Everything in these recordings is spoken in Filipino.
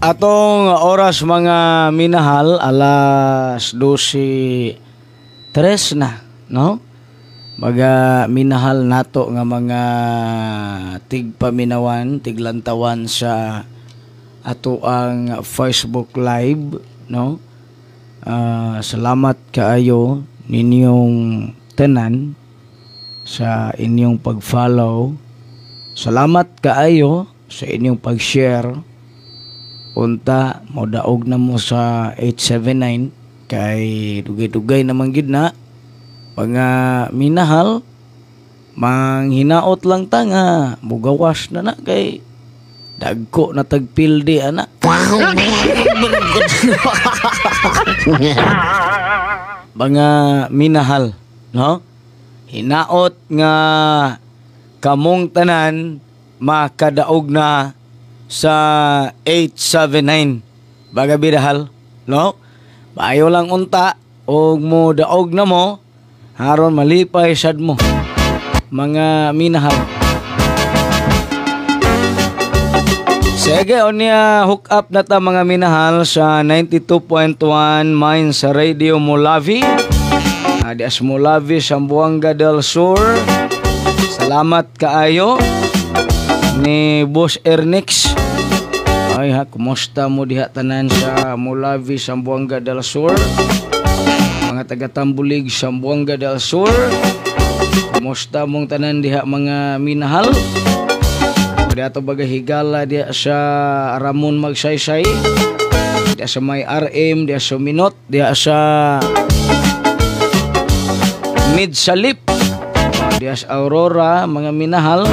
Atong oras mga minahal, alas 12:03 na, no? Mga minahal nato nga mga tigpaminawan, tiglantawan sa ato ang Facebook Live, no? Salamat kaayo ninyong tanan sa inyong pag-follow. Salamat kaayo sa inyong pag-share. Unta, modaog na mo sa 879 kay dugay-dugay naman gid na mga minahal, manghinaot lang ta nga mugawas na na kay dagko na tagpildi ana. Mga minahal, no? Hinaot nga kamong tanan makadaog na sa 879 baga bidahal, no? Bayo lang unta og mo daog na mo haron malipay sad mo mga minahal. Sige, onya hook up na ta mga minahal sa 92.1 Minds Radio Mulavi. Adias Mulavi, Zamboanga del Sur. Salamat kaayo ni Boss Ernix. Ay ha, kumusta mo diha tanan sa Mulavi, Zamboanga del Sur? Mga taga-Tambulig, Zamboanga del Sur. Kumusta mong tanan diha mga minahal? Diha to baga higala diha sa Ramon Magsaysay. Diha sa may RM, diha sa Minot, diha sa Mid Salip. Diha sa Aurora, mga minahal.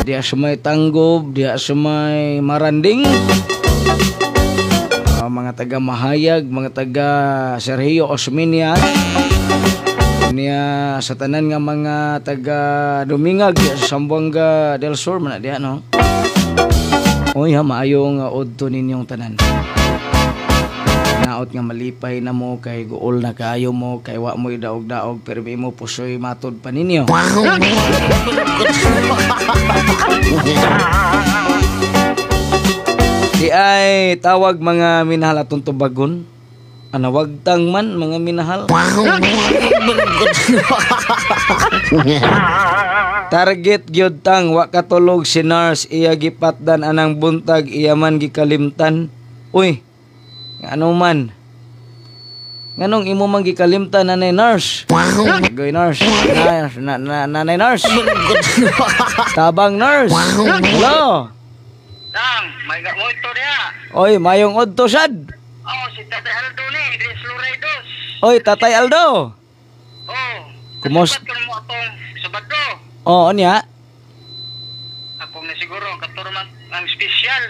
Diya sa may Tanggob, diya sa may Maranding, mga taga Mahayag, mga taga Sergio Osmeña, niya sa tanan nga mga taga Dumingag, diya sa Zamboanga del Sur man diya, no? Oy ha, maayong udto ninyong tanan. Naot nga malipay na mo kay guol na kaayo mo kay wa mo daog-daog pero mo pusoy matod pa ninyo. Di ay tawag mga minahal atong tubagon. Wagtang man mga minahal. Target gyud tang wa katulog si nurse iya gipatdan anang buntag iya man gikalimtan. Uy, ano man? Nganong imo man gikalimtan nanay nurse? Goy nurse. Nanay nurse. Tabang nurse. Hello. Dang, may gamoito niya. Oy, mayong udto sad. Oh, si Tatay Aldo ni, Idris Luraidos. Oy, Tatay Aldo. Oh. Kumusta? Sabat ka mo atong Sabado. Oo niya. Ako na siguro katurman ang special.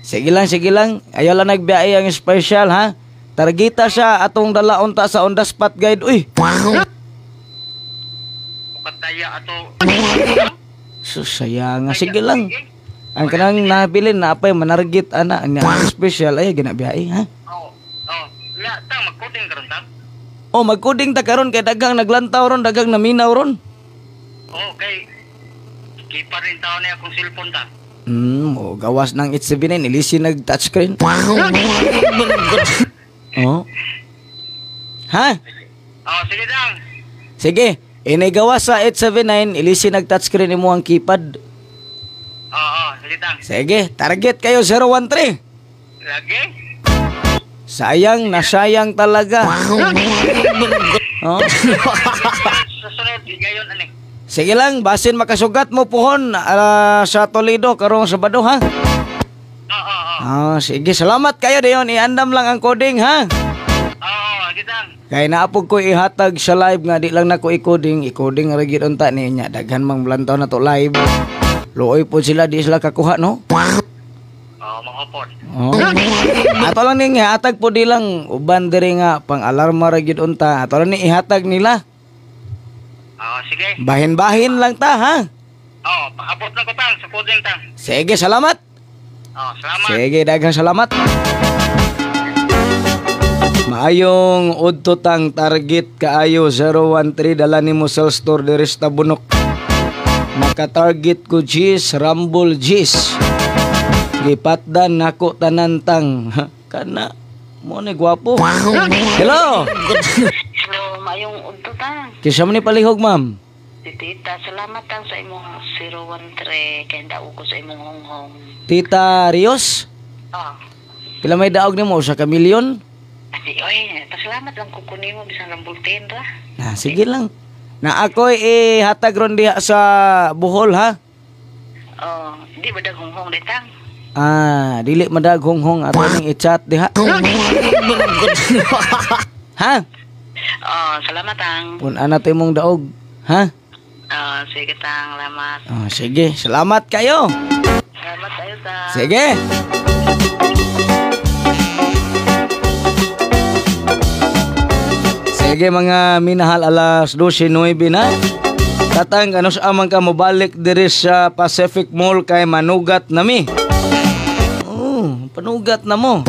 Sige lang. Ayaw lang nagbiyahe ang special, ha? Targeta siya atong dala unta sa on the spot guide. Uy. Kataya ato. Susaya nga. Sige lang. Ang kanang nabilin na apay manargit ana ang special ay ginabiyahe, ha? Oh. La tang magkoding karon ta. Oh, magkuding ta karon kay dagang naglantaw ron, dagang naminaw ron. Okay. Kipa rin tao na akong cellphone ta. Gawas ng 879 ilisi nag touchscreen. Oh. Ha? Oh, sige dang. Sige, inay gawas sa 879 ilisi nag touchscreen imo ang keypad. Sige dang. Sige, target kayo 013. Lagi? Sayang na sayang talaga. Oh. Susunod, gayon ani. Sige lang, basin makasugat mo pohon sa Toledo karong Sabado, ha? Sige, salamat kayo dayon. Iandam lang ang coding, ha? Gitang. Kaya naapog ko ihatag sa live nga, di lang na ko i-coding. I-coding ragid unta niya. Daghan mang blantaw na to live. Luoy po sila, di sila kakuha, no? Mga pod. Ato lang ning ihatag po di lang. Uban diri nga, pang alarma ragid unta. Ato lang ning ihatag nila. Sige. Bahin-bahin lang ta, ha? Paabot na ko tang sa coding tang. Sige, salamat. Salamat. Sige, daghang salamat. Maayong udto tang target kaayo 013 dala nimo sa store diri sa Bunok. Maka-target ko G's, Rumble G's. Gipatdan nako tanantang. Kana mo ni gwapo. Hello. Hello, mayong udto Kisa man ni palihog, ma'am? Si Tita, salamat lang sa imong 013 kay daog ko sa imong honghong. Tita Rios? Ah, Pila may daog nimo sa kamilyon? ati oy, pasalamat lang ko kunimo bisan lang bultin ra. Sige lang. Na ako'y hatag ron diha sa Bohol, ha? Oh, di ba dag honghong detang? Dili madag honghong ato ning i-chat diha. Ha? Oh, salamat ang. Pun ana to imong daog, ha? Sige tang, salamat. Sige, salamat kayo. Salamat tayo sa. Sige. Sige mga minahal, alas 12:09 na. Tatang ano sa amang ka mobalik diri sa Pacific Mall kay manugat nami. Panugat na mo.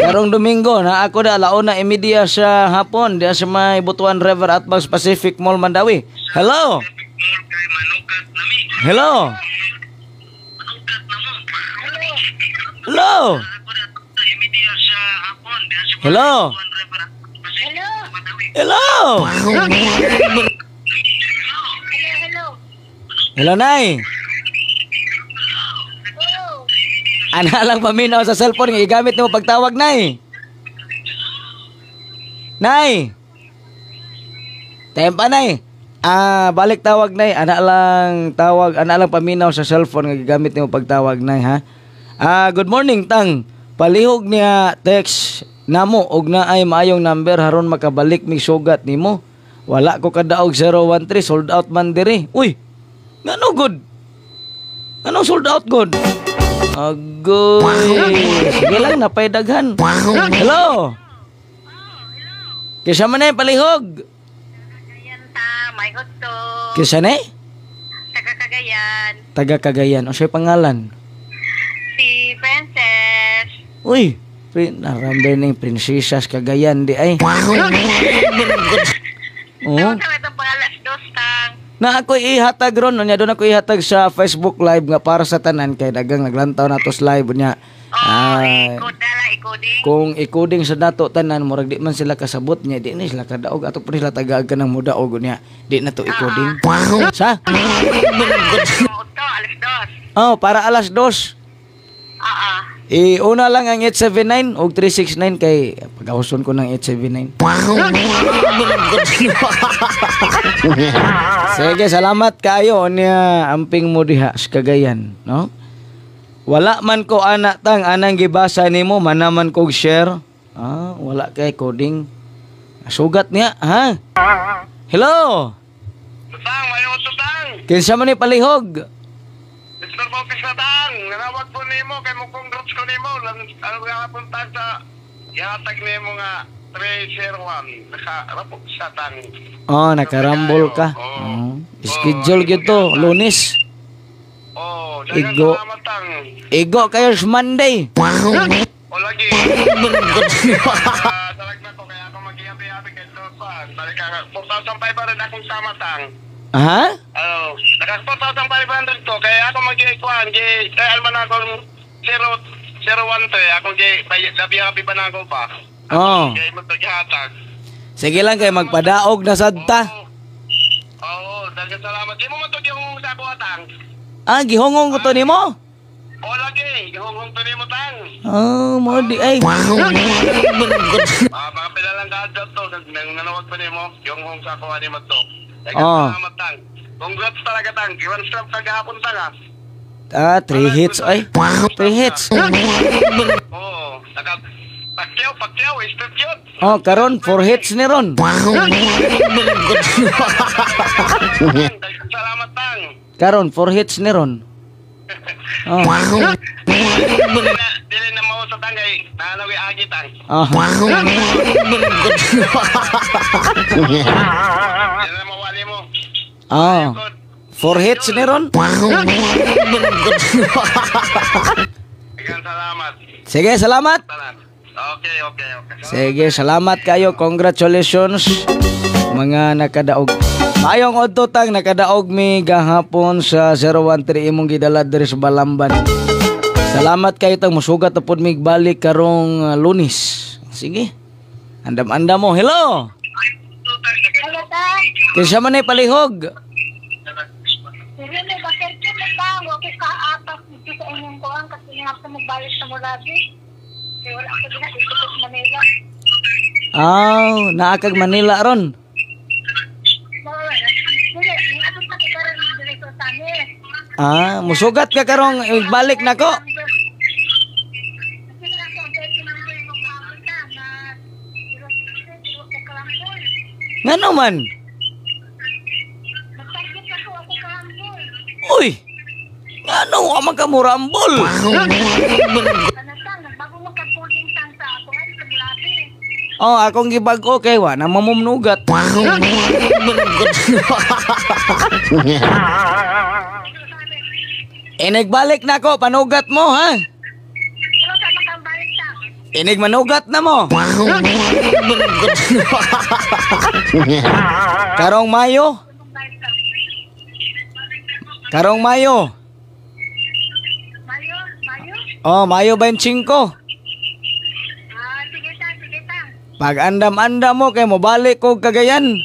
Karong Domingo na ako da alauna media sa hapon diya sa may Butuan River at Bags Pacific Mall Mandawi. Hello. Hello. Hello. Hello. Hello. Hello, Nay. Ana lang paminaw sa cellphone nga igamit mo pagtawag, Nay. Nay. Tempa, Nay. Balik tawag, Nay. Ana lang tawag, ana lang paminaw sa cellphone nga gigamit nimo pagtawag, Nay, ha. Good morning, Tang. Palihog niya text namo og naay maayong number haron makabalik mig sugat nimo. Wala ko kadaog 013 sold out man diri. Uy. Ngano good? Anong sold out good? Agoy. Sige lang, napay daghan. Hello. Kisa man na palihog. Cagayan ta, may gusto. Kisa na? Taga Cagayan. Taga Cagayan. O siya pangalan? Si Princess. Uy. Naramday na yung prinsesas Cagayan di ay. Oh. Tawag sa itong pangalas dos tang. Na ako ihatag ron, nya doon ako ihatag sa Facebook Live nga para sa tanan kay dagang naglantaw na tos live niya. Ikod dala, ikoding. Kung ikuding sa dato tanan murag di man sila kasabot niya, di ni sila kadaog ato pa sila tagaag ka ng mudaog niya. Di na to ikuding. Sa? Ito, alas dos. Oh, para alas 2. Una lang ang 879 og 369 kay pagahuson ko ng 879. Sige, salamat kayo niya amping mo diha sa Cagayan, no? Wala man ko anak tang anang gibasa nimo manaman kog share. Wala kay coding. Sugat niya, ha? Hello. Tutang, mayo tutang. Kinsa man ni palihog? Mr. Bopis na tang, nanawag po nimo kay mo congrats ko nimo. Ano nga punta sa ihatag nimo nga 301 nakarapok sa tang. Nakarambol ka. Schedule gyud to, Lunes. Igo. Igo kayo sa Monday. Lagi. Salag na ko kaya ako mag-ihabi-habi kay Torpan. Balik ka 4,500 akong sama tang. Ha? Naka 4,500 ko kaya ako mag-ikuan kaya alman ako 013 ako labi-habi pa na ako pa. Kaya mo to gihatag. Sige lang kay magpadaog na sadta. Daghang salamat. Di mo man to gihong sa ako atang. Gihongong ko to nimo? Lagi, gihong to nimo tang. Mo di ay. Mga pilalang kadto to nanawag pa nimo gihong sa ako nimo to. Salamat tang. Congrats talaga tang. One stop kagahapon tang. 3 hits ay. 3 hits. Pakyaw, stop yun. Karon 4 hits ni ron. Salamat tang. Karon 4 hits ni ron. Dili na mo sa tangay. Nanawi agi tang. Dili na mawali mo. 4 hits ni ron. Salamat. Sige, salamat. Okay. Sige, salamat kayo. Congratulations mga nakadaog. Mayong odto tang nakadaog mi gahapon sa 013 imong gidala diri sa Balamban. Salamat kayo tang musugat na pod mig balik karong Lunes. Sige. Andam-andam mo. Hello. Hello, Tang. Kinsa man ay palihog? Sige, may bakit ka na ba? Huwag ka atas dito sa inyong kuhan kasi nga ako magbayad sa Mulabi. Kaya wala ako din dito sa Manila. Naakag Manila ron. Sige, may abot na kita rin dito sa amin. Musugat ka karong balik na ko. Ngano man? Nagtagit ako kahambol. Uy! Ngano wa man ka mo rambol? Ano Tang, bago magkapuling Tang sa ako ay sa Mulabi. Akong gibag-o kay wa na mamumnugat. Nagbalik na ko, panugat mo ha. Pero sa makambalik Tang. Inig manugat na mo. Karong Mayo? Karong Mayo? Mayo? Mayo 25. Sige Tang, sige Tang. Pag andam-andam mo kay mo balik ko Cagayan.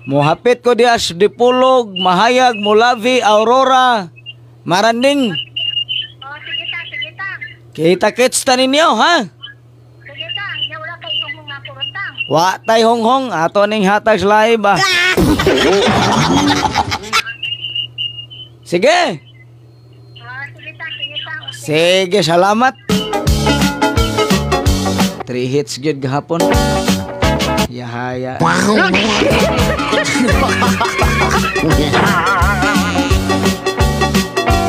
Mohapit ko diya sa Dipolog, Mahayag, Mulavi, Aurora, Maranding. Sige Tang, sige Tang. Kita-kits ta ninyo ha. Sige Tang, ya wala kayo yung mga puro Tang. Wa tay honghong ato ning hatag sa live ba. Sige. Sige Tang, sige Tang. Sige, salamat. 3 hits gyud gahapon. Yahaya.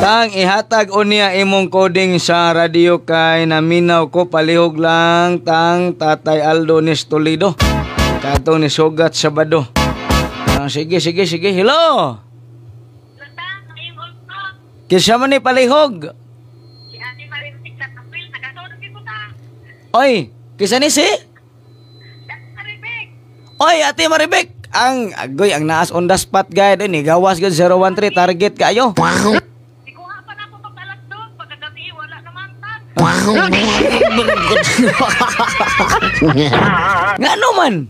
Tang ihatag unya imong coding sa radio kay naminaw ko palihog lang tang Tatay Aldo ni Toledo. Kato ni Sugat Sabado. Sige. Hello. Kinsa man ni palihog? Si Ate Marivic sa Kapil, nagkatulog dito Tang. Oy, kinsa ni si? Marivic. Oy, Ate Maribek. Ang agoy ang naas on the spot guide ni gawas gyud 013 target kayo. Ikuha pa na po pagkalat doon, pagkagabi wala naman Tang. Ngano man?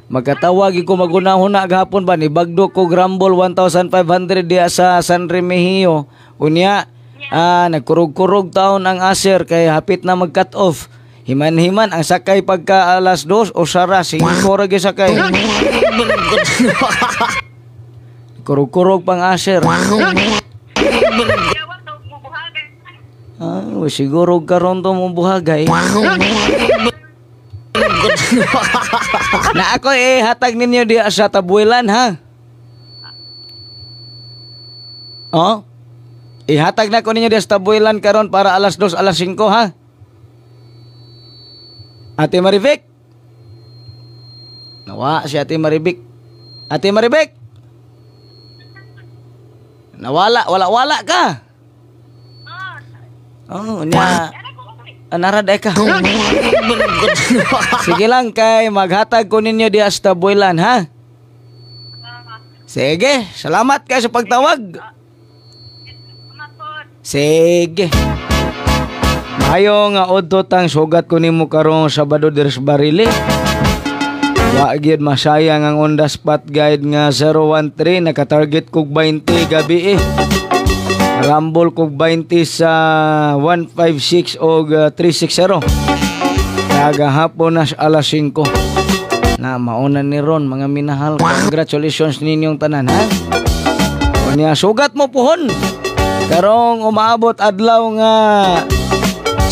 Magkatawag ko magunahon gahapon ba ni bagdo ko Grumble 1,500 diya sa San Remigio. Unya, nagkurog-kurog taon ang aser kay hapit na mag-cut off. Himan-himan ang sakay pagka alas 2 o sara 5 ra sakay. Kurog-kurog pang aser. Yawa daw bubuhagan. Siguro karon to mo buhagay. Na ako hatag ninyo diya sa Tabuelan ha. Ihatag na ko ninyo diya sa Tabuelan karon para alas 2 alas 5 ha. Ate Maribek. Nawa si Ate Maribek. Ate Maribek. Nawala, wala ka. Nya. Naraday ka. Sige lang kay maghatag ko ninyo diya sa Tabuelan ha. Sige, salamat kayo sa pagtawag. Sige. Mayo nga udto tang sugat ko nimo karong Sabado deres Barili. Wa gyud masayang ang on the spot guide nga 013 naka-target kog 20 gabi Rumble kog 20 sa 156 o 360. Kaya hapon na alas 5. Na mauna ni Ron mga minahal. Congratulations ninyong tanan ha. Unya sugat mo puhon. Karong umaabot adlaw nga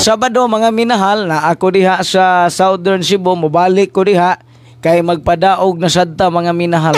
Sabado mga minahal na ako diha sa Southern Cebu, mobalik ko diha kay magpadaog na sadta mga minahal.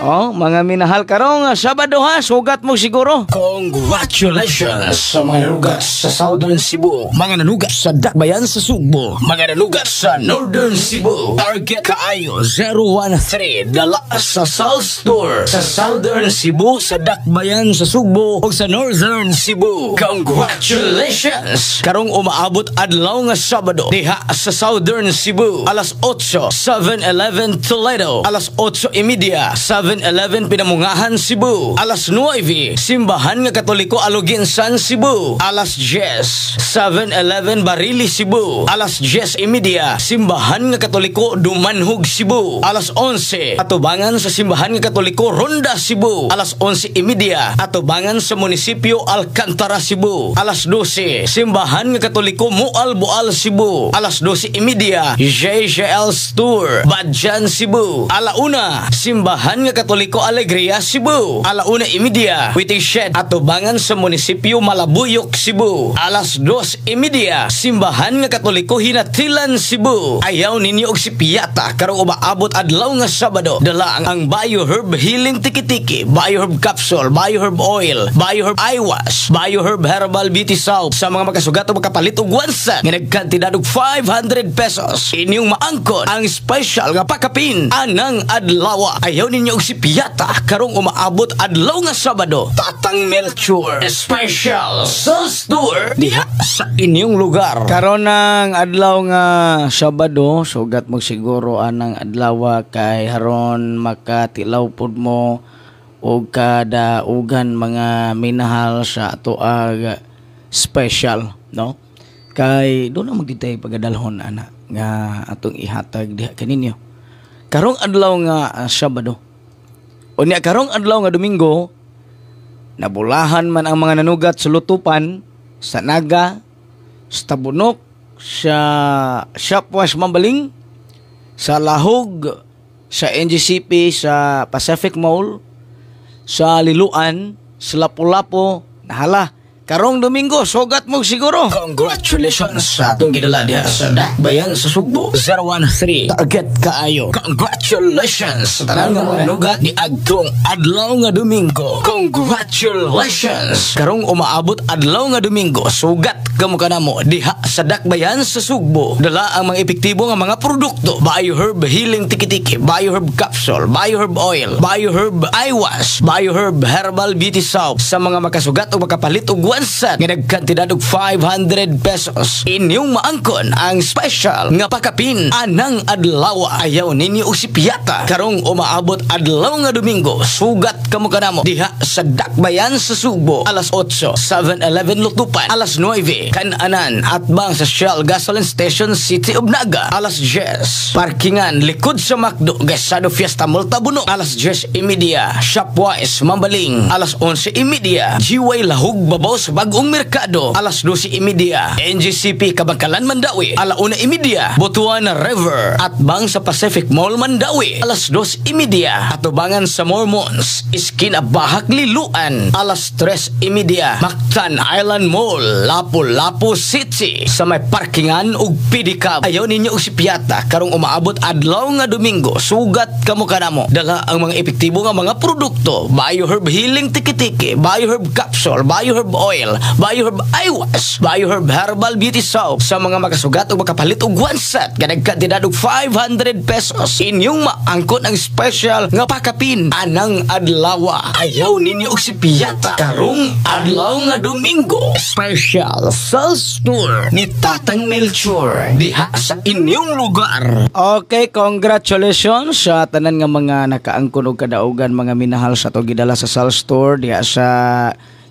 Mga minahal karong Sabado ha, sugat mo siguro. Congratulations sa mga nanugat sa Southern Cebu, mga nanugat sa Dakbayan sa Sugbo, mga nanugat sa Northern Cebu. Target kaayo 013 dala sa South Store sa Southern Cebu, sa Dakbayan sa Sugbo ug sa Northern Cebu. Congratulations! Karong umaabot adlaw nga Sabado diha sa Southern Cebu, alas 8 7-Eleven Toledo, alas 8:30 7 7-Eleven Pinamungahan, Cebu. Alas 9, Simbahan nga Katoliko Aluginsan, Cebu. Alas 10, 7-Eleven Barili, Cebu. Alas 10:30, Simbahan nga Katoliko Dumanhog, Cebu. Alas 11, atubangan sa Simbahan nga Katoliko Ronda, Cebu. Alas 11:30, atubangan sa Munisipyo Alcantara, Cebu. Alas 12, Simbahan nga Katoliko Mual Boal, Cebu. Alas 12:30, JJL's Tour Badjan, Cebu. Alauna, Simbahan nga Katoliko Alegria, Cebu. Alauna 1:30, Waiting Shed atubangan sa Munisipyo Malabuyok, Cebu. Alas 2:30, Simbahan nga Katoliko Hinatilan, Cebu. Ayaw ninyo og si Piyata karong umaabot adlaw nga Sabado. Dala ang Bioherb Healing Tiki-Tiki, Bioherb Capsule, Bioherb Oil, Bioherb Eye Wash, Bioherb Herbal Beauty Soap sa mga makasugat o makapalit og wansan nga nagkantidad og 500 pesos. Inyong maangkon ang special nga pakapin anang adlaw. Ayaw ninyo og si Piyata karong umaabot adlaw nga Sabado. Tatang Melchor Special Sales Tour diha sa inyong lugar. Karon ng adlaw nga Sabado, sugat mo siguro anang adlaw kay haron makatilaw pod mo og kada ugan mga minahal sa atoag special, no? Kay doon na magditay pagadalhon ana nga atong ihatag diha kaninyo. Karong adlaw nga Sabado. Unya karong adlaw nga Domingo, nabulahan man ang mga nanugat sa lutupan, sa Naga, sa Tabunok, sa Shopwash Mambaling, sa Lahog, sa NGCP, sa Pacific Mall, sa Liluan, sa Lapu-Lapu, nahala. Karong Domingo, sugat mo siguro. Congratulations sa atong gidala diha sa Dakbayan sa Sugbo 013. Target kaayo. Congratulations sa tanan nga mga nugat ni agtong adlaw nga Domingo. Congratulations. Karong umaabot adlaw nga Domingo, sugat kamo kanamo diha sa Dakbayan sa Sugbo. Dala ang mga epektibo nga mga produkto. Bioherb Healing Tiki-Tiki, Bioherb Capsule, Bioherb Oil, Bioherb Eye Wash, Bioherb Herbal Beauty Soap sa mga makasugat o makapalit og wansan nga nagkantidad og 500 pesos. Inyong maangkon ang special nga pakapin anang adlaw. Ayaw ninyo og si Piyata karong umaabot adlaw nga Domingo, sugat kamo kanamo diha sa Dakbayan sa Sugbo. Alas 8, 7-Eleven Lutupan. Alas 9, Kananan atbang sa Shell Gasoline Station City of Naga. Alas 10, parkingan likod sa McDo Gasado Fiesta Mall Tabunok. Alas 10:30, Shopwise Mambaling. Alas 11:30, G-Way Lahog Babaw sa Bagong Merkado. Alas 12:30, NGCP Kabangkalan Mandawi. Alauna 1:30, Butuan River atbang sa Pacific Mall Mandawi. Alas 2:30, atubangan sa Mormons Iskin Abahak Liluan. Alas 3:30, Mactan Island Mall Lapu-Lapu City sa may parkingan ug pedicab. Ayaw ninyo og si Piyata karong umaabot adlaw nga Domingo, sugat kamo kanamo dala ang mga epektibo nga mga produkto. Bioherb Healing Tiki-Tiki, Bioherb Capsule, Bioherb Oil, Bioherb Eye Wash, Bioherb Herbal Beauty Soap sa mga makasugat o makapalit og wansan nga nagkantidad og 500 pesos. Inyong maangkon ang special nga pakapin anang adlaw. Ayaw ninyo og si Piyata karong adlaw nga Domingo, special sales tour ni Tatang Melchor diha sa inyong lugar. Okay, congratulations sa tanan nga mga nakaangkon og kadaugan mga minahal sa to gidala sa sales store diha sa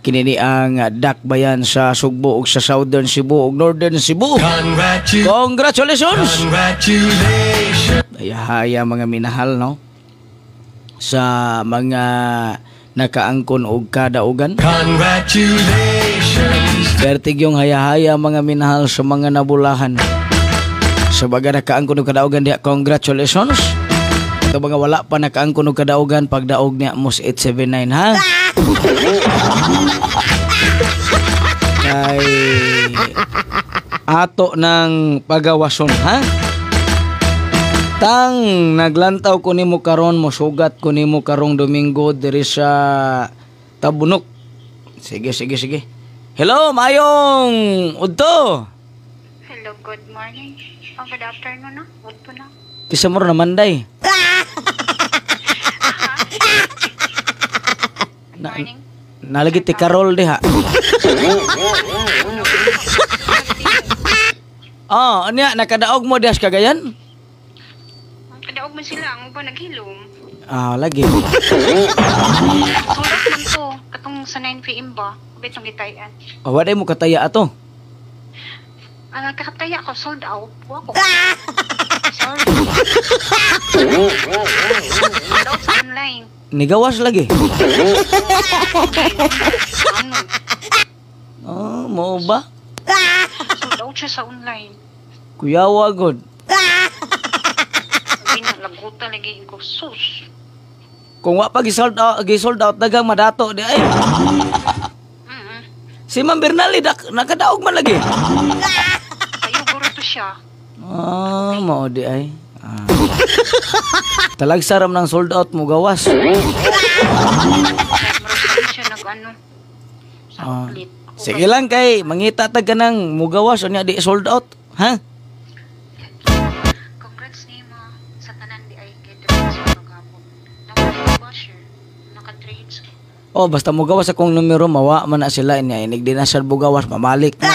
kinini ang Dakbayan sa Sugbo ug sa Southern Cebu ug Northern Cebu. Congratulations. Haya mga minahal, no, sa mga nakaangkon og kadaugan. Pertigyong haya-haya mga minahal sa mga nabulahan. Sa mga nakaangkon og kadaugan diha, congratulations. Ito mga wala pa nakaangkon og kadaugan, pagdaog niya mos 879, ha? Kay ato ng pagawason, ha? Tang naglantaw ko nimo karon, mosugat ko nimo karong Domingo diri sa Tabunok. Sige. Hello, mayong udto. Hello, good morning. Oh, good afternoon, no? Good po na. Kisa mo naman day. Morning. Nalagi ti Carol diha. Anya nakadaog mo dias Cagayan? Kadaog man sila, ang ba naghilom? Lagi. Sulat man to. Katong sa 9 p.m. ba? Bitong gitayan. Waday mo kataya ato. Kakataya ko, sold out. Wako. Sorry. Sold out sa online. Nigawas lagi. Ano? Mo ba? Sold out siya sa online. Kuyawa god. Sabi na, laguta lagi ko. Sus. Kung wa pa gisold out dagang madato di ay. Si Ma'am Bernali nakadaog man lagi. Kayo guro to siya. Mao di ay. Talag saram ng sold out mo gawas. Maroon siya nag-ano. Sa outlet. Sige lang kay mangita tag ka ng mugawas unya di sold out, ha? Congrats ni mo sa tanan di ay kay Diretso maghapon. Naka-basher. Naka-trades. Basta mugawas akong numero mawa man na sila niya inig din na sa bugawas mamalik na.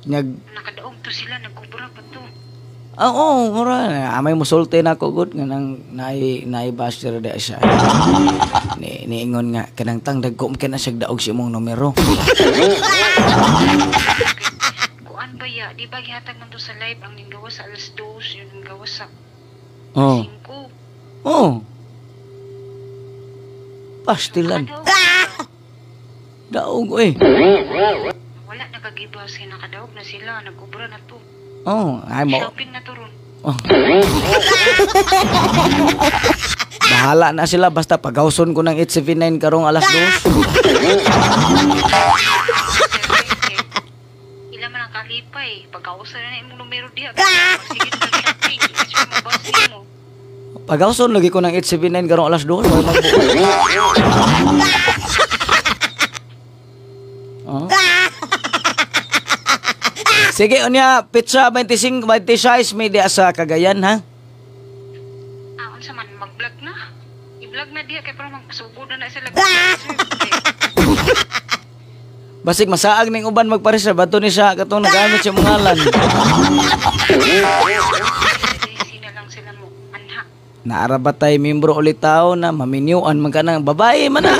Nakadaog to sila, nagkubra pa to. Mura. Amay musulti na ako good nga nang naibasher di siya. Niingon nga kanang tang dagko ka na siya daog si mong numero. Kuan ba ya? Di ba gihatag man to sa live ang ninggawas sa alas 2, yun ang gawas sa 5. Pastilan. Daog Wala nakagibas kaya nakadaog na sila, nagkubra na to. ay mo. Shopping na to ron. Bahala na sila basta pagawson ko ng 879 karong alas 2. Ila man ang kalipay, pagkausa na imong numero diha. Sige sa shopping, sige mo boss mo. Pagawson lagi ko ng 879 karong alas 2. May magbuo. Sige, unya, pizza 26 may di sa Cagayan, ha? Unsa man, mag-vlog na. I-vlog na diya, kaya parang magpasugod na sila. Basig masaag ning uban magpareserve bato ni siya katong nagamit siya mga ngalan. Sina lang sila mo, anha. Naara ba tay membro ulit tao na maminyuan man ka ng babae man na.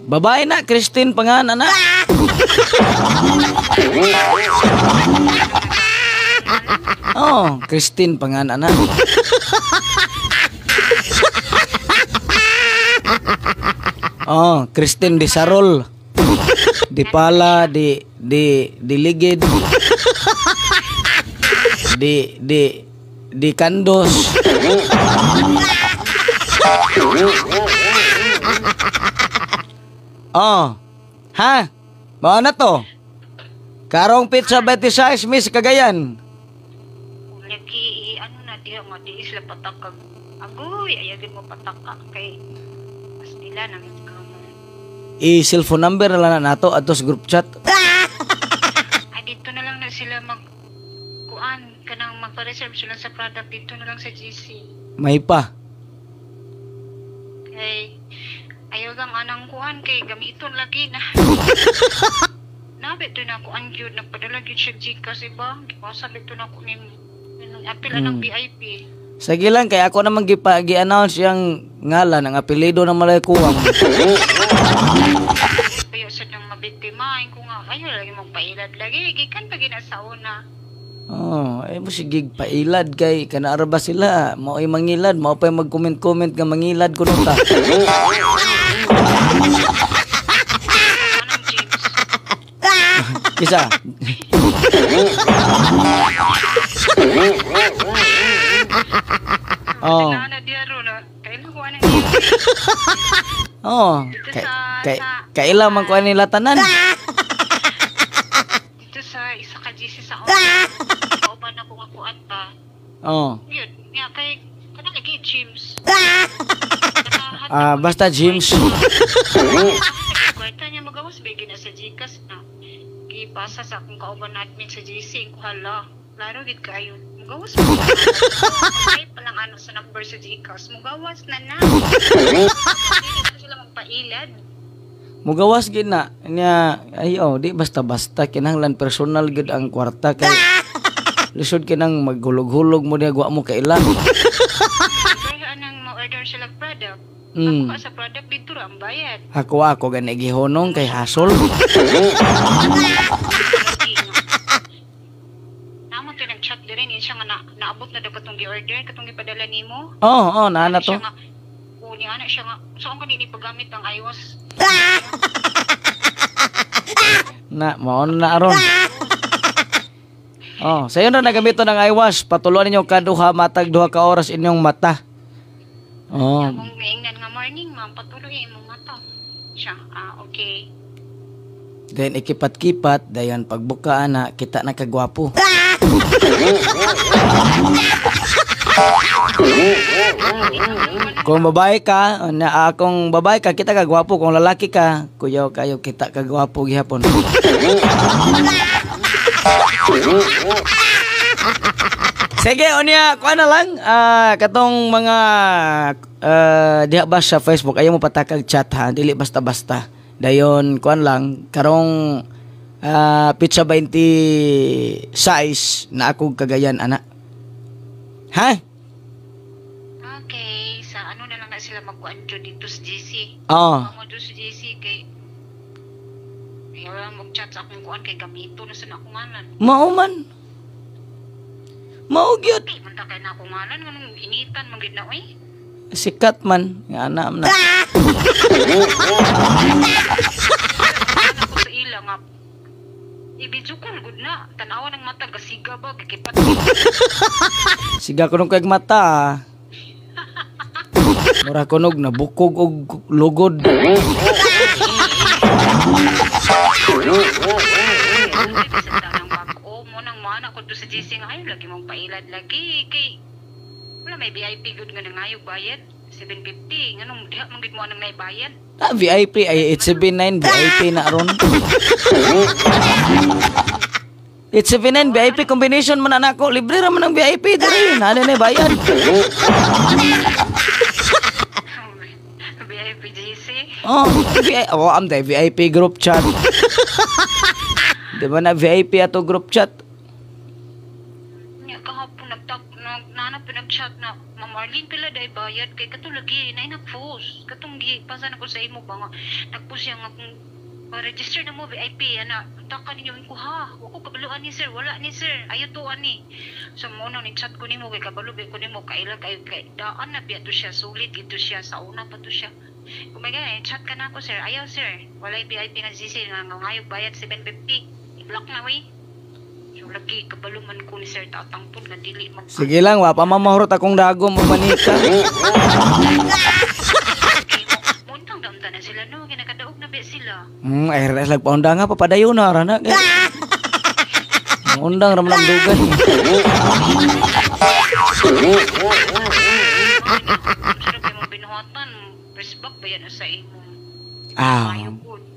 Babae na, Christine pangalan na. Christine pangalan na. Christine di Sarol. Di Pala, di Ligid. Di Kandos. Ha? Bao na to? Karong pizza 26 Miss Cagayan. Lagi, ano na diya, nga di isla patakag. Agoy, ayagin mo patakak kay mas nila namin I-cellphone number na lang nato atos group chat. Ay, dito na lang na sila kuan, kanang magpa-reserve sila sa product, dito na lang sa GC. May pa. Kay, ayaw lang anang kuan, kay gamiton lagi na. Nabit doon ako ang cute, nagpadala yun siya Gcash, iba? Pasabit doon ako ni apila ng VIP. Sige lang, kaya ako naman gi-announce yung ngalan, ang apelido ng Malaykuwang. Kaya sa nang mabiktimahin ko nga, ayaw lagi magpailad lagi, gikan pa ginasa una. Ay mo sigig pailad kay kanaara ba sila? Mao ay mangilad, mao pa mag-comment-comment nga mangilad kuno ta. Anong James? Kisa. Kailangan na diya ron, kailangan ko anong James. Kailan man ko nila tanan. Dito sa isa ka GC sa una, kauban ako nga kuan pa. Yun, nga kay, kanang lagi James. Basta James. Kwarta niya magawas, bigyan na sa Gcash na. Gipasa sa akong kauban na admin sa GC, ko hala. Laro, gid kayo. Mugawas mo. Ay, palang ano sa number sa Gcash. Mugawas na na. Hindi na sila magpailad. Mugawas gid na niya ayo di basta-basta kinahanglan personal gid ang kwarta kay lisod kinang maghulog-hulog mo diha wa mo kailan. Kaya anang mo-order sila product. Ako ka sa product dito ra ang bayad. Ako gani gihonong kay hasol. Namo to nag-chat diri ni siya nga naabot na daw katong gi-order katong gipadala nimo. Oo, naana to. Ni ana siya nga saan ka nini paggamit ang iOS. Na mao na aron. Oh, sayo na nagamito ng iWash. Patuluan ninyo kaduha matag duha ka oras inyong mata. Oh. Kung maingnan nga morning, ma'am, patuloy imong mata. Siya, okay. Then ikipat-kipat dayon pagbuka ana kita na kagwapo. Kung babae ka, kung babae ka kita kagwapo, kung lalaki ka, kuyaw kayo kita kagwapo gihapon. Sige, unya, kuha na lang. Katong mga diha ba sa Facebook, ayaw mo patakag chat ha, dili basta-basta. Dayon, kuha lang, karong pizza 20 size na akong kagayan, ana. Ha? Okay, sa ano na lang na sila magkuanjo dito sa GC. Oo. Mo dito sa GC kay ayaw lang mag-chat sa akong kuan kay gamito na sa akong ngalan. Mao man. Mao gyud. Di man ta kay na akong ngalan nganong initan man gid na oy. Sikat man, nga na. Ako sa ila nga ibidjukol gud na tanawa ng mata gasiga ba kikipat. Siga ko nung kayag mata. Mura kunog na bukog og lugod. Mo nang mana ko sa GC nga ay lagi mong pailad lagi kay wala may VIP good nga nangayog bayad 750 nganong diha man gid mo nang naibayad. VIP ay 879 VIP na aron. 879 VIP combination man anako libre ra man ang VIP diri na na bayad. VIP GC. Am day VIP group chat. Di ba na VIP ato group chat? Nya kahapon nagtanap pinag-chat na Ma'am Marlene pila day bayad kay kato lagi na nag-post katong gi pasan ako sa imo ba nga nag-post siya nga kung register na mo VIP ana taka ninyo ko ha wa ko kabaluan ni sir wala ni sir ayo to ani so mo nang ni-chat ko nimo kay kabalo ko nimo kaila kay daan na biya to siya sulit ito siya sa una pa to siya kung may ganyan chat ka na ako sir ayaw sir wala VIP nga GC nga ngayog bayad 750 i-block na way so lagi kabalo man ko ni sir tatangpon nga dili mag Sige lang wa pa mamahurot akong dago mo manika. Muntang damda na sila no ginakadaog na be sila. Ay res lag paunda nga papadayon na rana. Undang ram lang dugan. Sarap yung binuhatan, respect ba yan sa imo?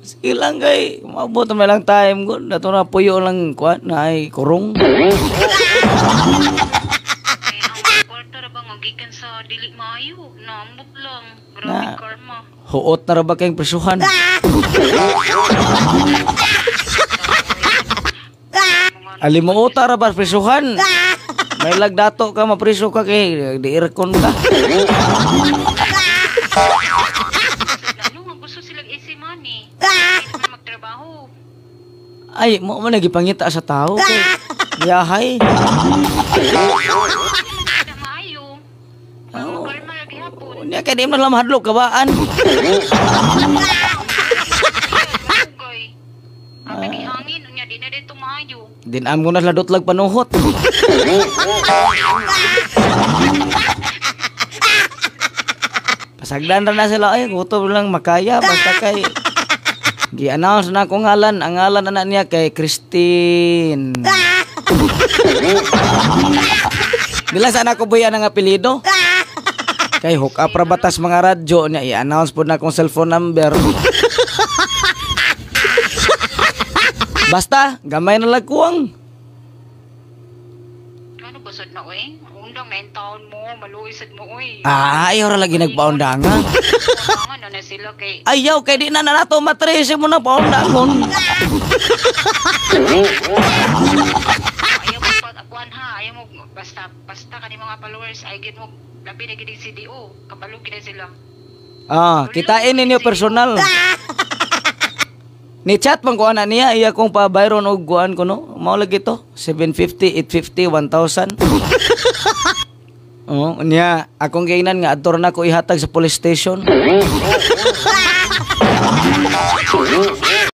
Sige lang kay, maabot na lang time ko. Dato na puyo lang kuat na ay kurong. Kaya ang kwarta ra ba nga gikan sa dili maayo, naambot lang. Grabe karma. Huot na ra ba kayong presyuhan? Alimuota ra ba presyuhan? May lagdato ka mapresyo ka kay di irkon ka. Ano nga gusto silang easy money? Hindi naman magtrabaho. Ay, mo man nagipangita sa tao kay yahay. Hindi maayo. Karma lagi hapon. Unya kay di man lang hadlok kabaan. Ugay. Abi ni hangin, unya di na dito maayo. Dinam ko na ladot lag panuhot. Pasagdan ra na sila ay gutom lang makaya basta kay gi-announce na akong ngalan. Ang ngalan anak niya kay Christine. Dila sana ko buya ng apelido. Kay hook up ra batas mga radyo niya i-announce po na akong cellphone number. Basta, gamay na lagkuwang. Ano ba sad na oy? Undang 9 taon mo, maluisad mo, uy. Ayaw ra lagi nagpaundangan. Ano na sila kay... Ayaw, kay di na nato matrese mo na paundangon. Ayaw mo patapuan ha, ayaw mo, basta kani mga followers, ay gid mo, labi na gid CDO, kabalo gid na sila. Kitain ninyo personal. Ni chat man ko ana niya, iya kong pa bayron og kuan ko no. Mao lagi to, 750, 850, 1,000. Niya akong kainan nga adtor na ko ihatag sa police station.